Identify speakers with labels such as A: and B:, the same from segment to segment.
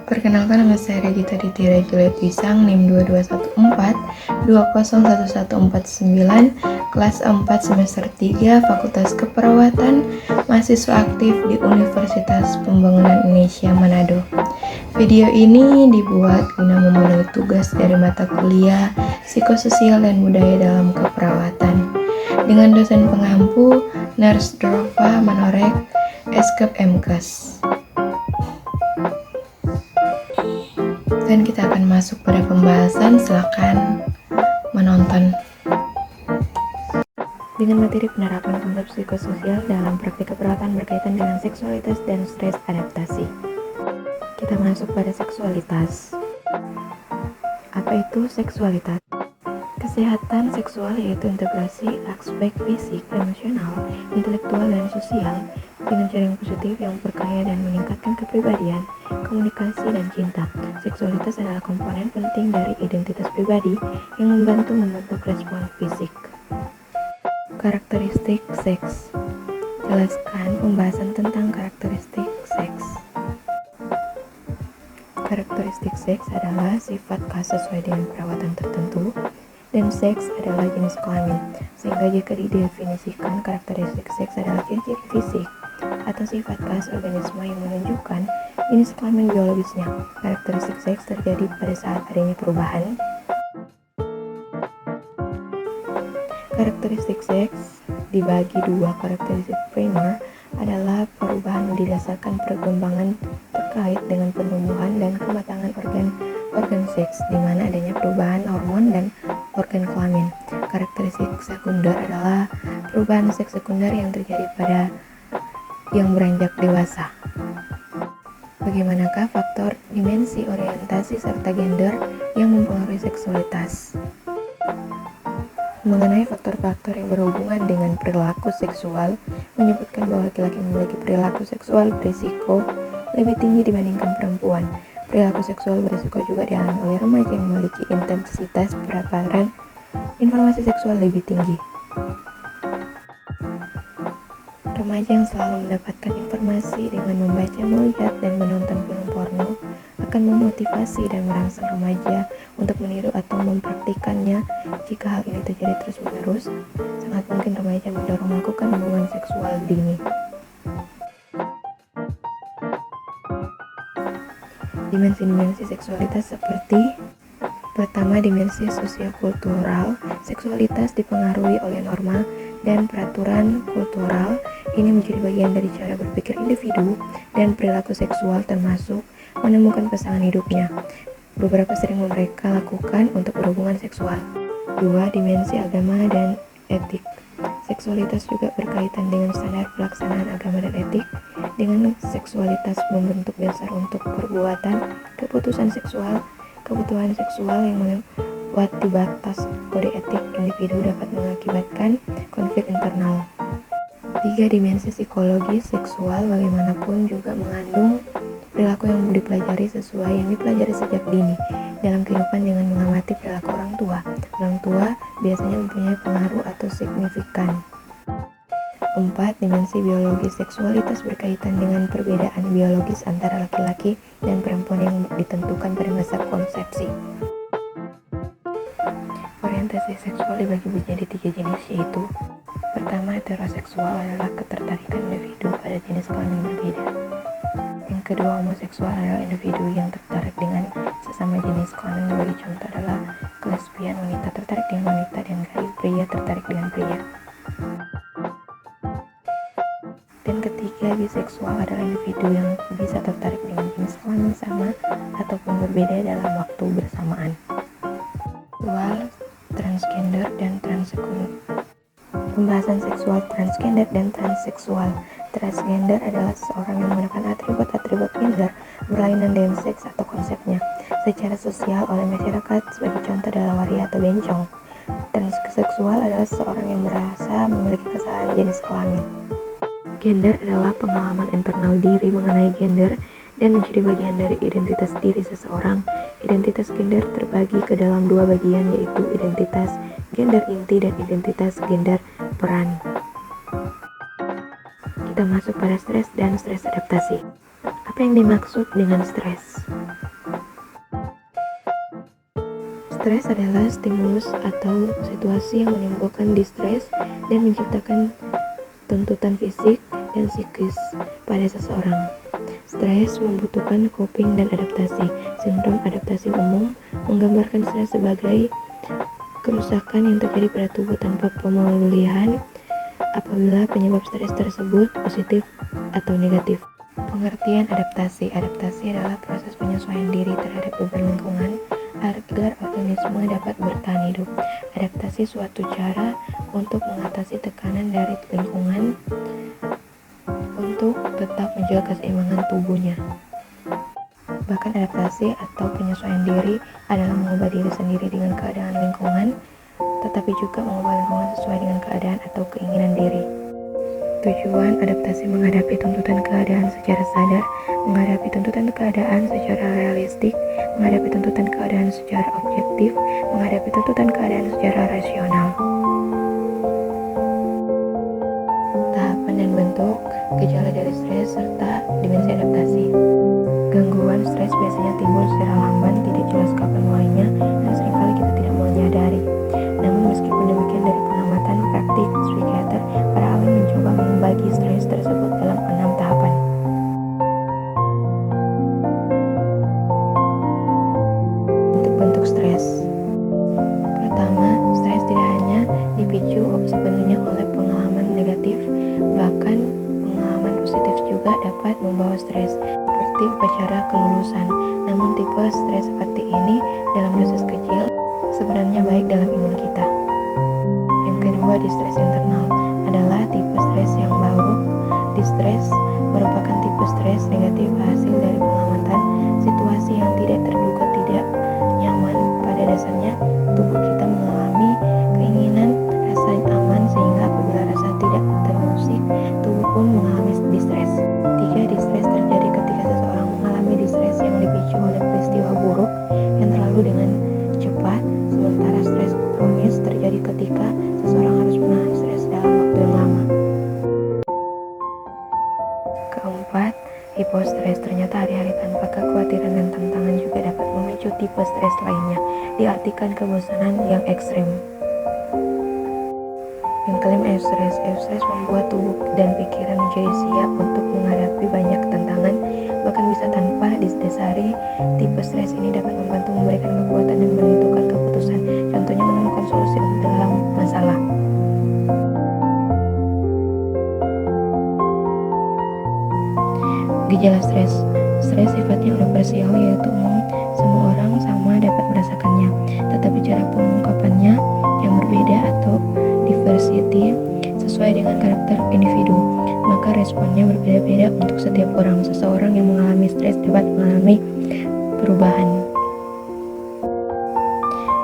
A: Perkenalkan, nama saya Regita Ditira Juliet Wisang, NIM 2214 kelas 4 semester 3, Fakultas Keperawatan, mahasiswa aktif di Universitas Pembangunan Indonesia Manado. Video ini dibuat guna memenuhi tugas dari mata kuliah Psikososial dan Budaya dalam Keperawatan dengan dosen pengampu Nurse Drova Manorek, Eskep MKes. Dan kita akan masuk pada pembahasan, silakan menonton. Dengan materi penerapan konsep psikososial dalam praktik keperawatan berkaitan dengan seksualitas dan stres adaptasi. Kita masuk pada seksualitas. Apa itu seksualitas? Kesehatan seksual yaitu integrasi aspek fisik, emosional, intelektual, dan sosial dengan cara yang positif yang berkaya dan meningkatkan kepribadian, komunikasi, dan cinta. Seksualitas adalah komponen penting dari identitas pribadi yang membentuk respon fisik. Karakteristik seks. Jelaskan pembahasan tentang karakteristik seks. Karakteristik seks adalah sifat khas sesuai dengan perawatan tertentu, dan seks adalah jenis kelamin, sehingga jika didefinisikan karakteristik seks adalah ciri-ciri fisik atau sifat khas organisme yang menunjukkan jenis kelamin biologisnya. Karakteristik seks terjadi pada saat adanya perubahan. Karakteristik seks dibagi dua. Karakteristik primer adalah perubahan didasarkan perkembangan terkait dengan penumbuhan dan kematangan organ seks, di mana adanya perubahan hormon dan organ kelamin. Karakteristik sekunder adalah perubahan seks sekunder yang terjadi pada yang beranjak dewasa. Bagaimanakah faktor dimensi, orientasi, serta gender yang mempengaruhi seksualitas? Mengenai faktor-faktor yang berhubungan dengan perilaku seksual, menyebutkan bahwa laki-laki memiliki perilaku seksual berisiko lebih tinggi dibandingkan perempuan. Perilaku seksual berisiko juga dialami oleh remaja yang memiliki intensitas peraparan informasi seksual lebih tinggi. Remaja yang selalu mendapatkan informasi dengan membaca, melihat, dan menonton film porno akan memotivasi dan merangsang remaja untuk meniru atau mempraktikannya. Jika hal ini terjadi terus-menerus, sangat mungkin remaja mendorong melakukan hubungan seksual dini. Dimensi-dimensi seksualitas seperti: pertama, dimensi sosiokultural. Seksualitas dipengaruhi oleh norma dan peraturan kultural. Ini menjadi bagian dari cara berpikir individu dan perilaku seksual, termasuk menemukan pasangan hidupnya. Beberapa sering mereka lakukan untuk berhubungan seksual. 2. Dimensi agama dan etik. Seksualitas juga berkaitan dengan standar pelaksanaan agama dan etik. Dengan seksualitas membentuk dasar untuk perbuatan, keputusan seksual, kebutuhan seksual yang melewati batas kode etik individu dapat mengakibatkan konflik internal. 3. Dimensi psikologi seksual bagaimanapun juga mengandung perilaku yang dipelajari sesuai yang dipelajari sejak dini dalam kehidupan dengan mengamati perilaku orang tua. Orang tua biasanya mempunyai pengaruh atau signifikan. 4. Dimensi biologi. Seksualitas berkaitan dengan perbedaan biologis antara laki-laki dan perempuan yang ditentukan pada masa konsepsi. Orientasi seksual dibagi menjadi 3 jenis, yaitu: pertama, heteroseksual adalah ketertarikan individu pada jenis kelamin berbeda. Yang kedua, homoseksual adalah individu yang tertarik dengan sesama jenis kelamin. Sebagai contoh adalah lesbian, wanita tertarik dengan wanita, dan gay, pria tertarik dengan pria. Dan ketiga, biseksual adalah individu yang bisa tertarik dengan jenis kelamin sama ataupun berbeda dalam waktu bersamaan. Seksual, transgender, dan transseksual. Pembahasan seksual transgender dan transseksual. Transgender adalah seseorang yang menggunakan atribut-atribut gender berlainan dengan seks atau konsepnya secara sosial oleh masyarakat, sebagai contoh adalah waria atau bencong. Transseksual adalah seseorang yang merasa memiliki kesalahan jenis kelamin. Gender adalah pengalaman internal diri mengenai gender dan menjadi bagian dari identitas diri seseorang. Identitas gender terbagi ke dalam dua bagian, yaitu identitas gender inti dan identitas gender peran. Kita masuk pada stres dan stres adaptasi. Apa yang dimaksud dengan stres? Stres adalah stimulus atau situasi yang menimbulkan distres dan menciptakan tuntutan fisik dan psikis pada seseorang. Stres membutuhkan coping dan adaptasi. Sindrom adaptasi umum menggambarkan stres sebagai kerusakan yang terjadi pada tubuh tanpa pemulihan apabila penyebab stres tersebut positif atau negatif. Pengertian adaptasi. Adaptasi adalah proses penyesuaian diri terhadap perubahan lingkungan agar organisme dapat bertahan hidup. Adaptasi suatu cara untuk mengatasi tekanan dari lingkungan untuk tetap menjaga keseimbangan tubuhnya. Bahkan adaptasi atau penyesuaian diri adalah mengubah diri sendiri dengan keadaan lingkungan, tetapi juga mengubah lingkungan sesuai dengan keadaan atau keinginan diri. Tujuan adaptasi menghadapi tuntutan keadaan secara sadar, menghadapi tuntutan keadaan secara realistik, menghadapi tuntutan keadaan secara objektif, menghadapi tuntutan keadaan secara rasional. Tahapan dan bentuk gejala dari stres serta dimensi adaptasi. Gangguan stres biasanya timbul secara lamban, tidak jelas kapan mulainya, dan seringkali kita tidak menyadari. Namun meskipun demikian, dari pengamatan praktik psikiater, para ahli mencoba membagi stres tersebut dalam 6 tahapan. Bentuk stres. Pertama, stres tidak hanya dipicu sepenuhnya oleh pengalaman negatif, bahkan pengalaman positif juga dapat membawa stres, seperti upacara kelulusan. Namun tipe stres seperti ini dalam dosis kecil sebenarnya baik dalam imun kita. Yang kedua, distres internal adalah tipe stres yang buruk. Distres merupakan tipe stres negatif hasil dari pengamatan situasi yang tidak terduga tidak nyaman. Pada dasarnya, tubuh kita mengalami keinginan rasa aman sehingga apabila rasa tidak terusik, tubuh pun mengalami distres. Tiga, distres terjadi ketika seseorang mengalami distres yang dipicu oleh peristiwa buruk yang terlalu dengan cepat, sementara stres kronis terjadi ketika seseorang harus menahan stres dalam waktu yang lama. Keempat, hipostres. Ternyata hari-hari tanpa kekhawatiran dan tantangan juga dapat memicu tipe stres lainnya, diartikan kebosanan yang ekstrem. Yang kelima, eustress. Eustress membuat tubuh dan pikiran menjadi siap untuk menghadapi banyak tantangan, bahkan bisa tanpa didasari. Tipe stres ini dapat membantu memberikan kekuatan dan menentukan keputusan, contohnya menemukan solusi dalam masalah. Gejala stres. Stres sifatnya universal, yaitu umum, semua orang sama dapat merasakannya, tetapi cara pengungkapannya yang berbeda atau diversity sesuai dengan karakter individu, maka responnya berbeda-beda untuk setiap orang. Seseorang yang mengalami stres dapat mengalami perubahan.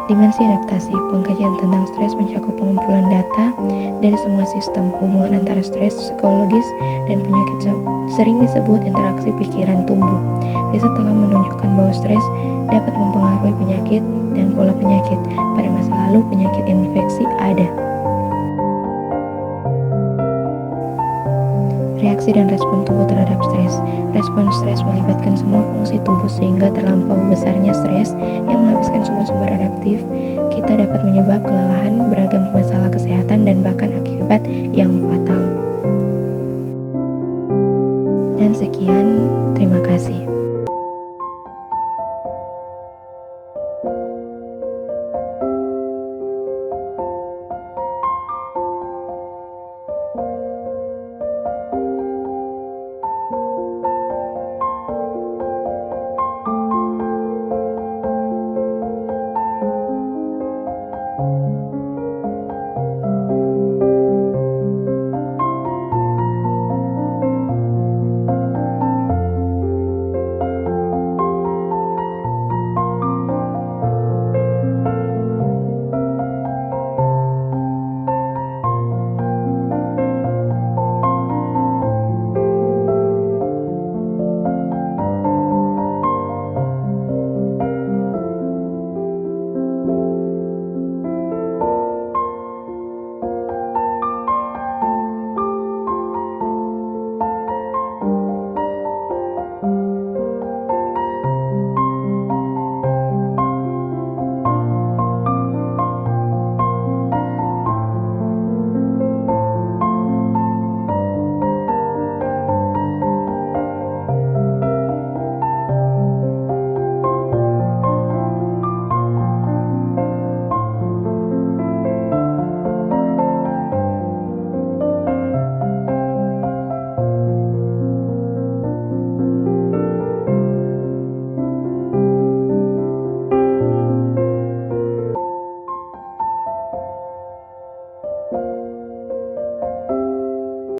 A: Dimensi adaptasi. Pengkajian tentang stres mencakup pengumpulan data dari semua sistem. Hubungan antara stres psikologis dan penyakit sering disebut interaksi pikiran tumbuh. Riset telah menunjukkan bahwa stres dapat mempengaruhi penyakit dan pola penyakit. Pada masa lalu, penyakit infeksi ada. Reaksi dan respon tubuh terhadap stres. Respon stres melibatkan semua fungsi tubuh, sehingga terlampau besarnya stres yang menghabiskan sumber-sumber adaptif kita dapat menyebabkan kelelahan, beragam masalah kesehatan, dan bahkan akibat yang fatal.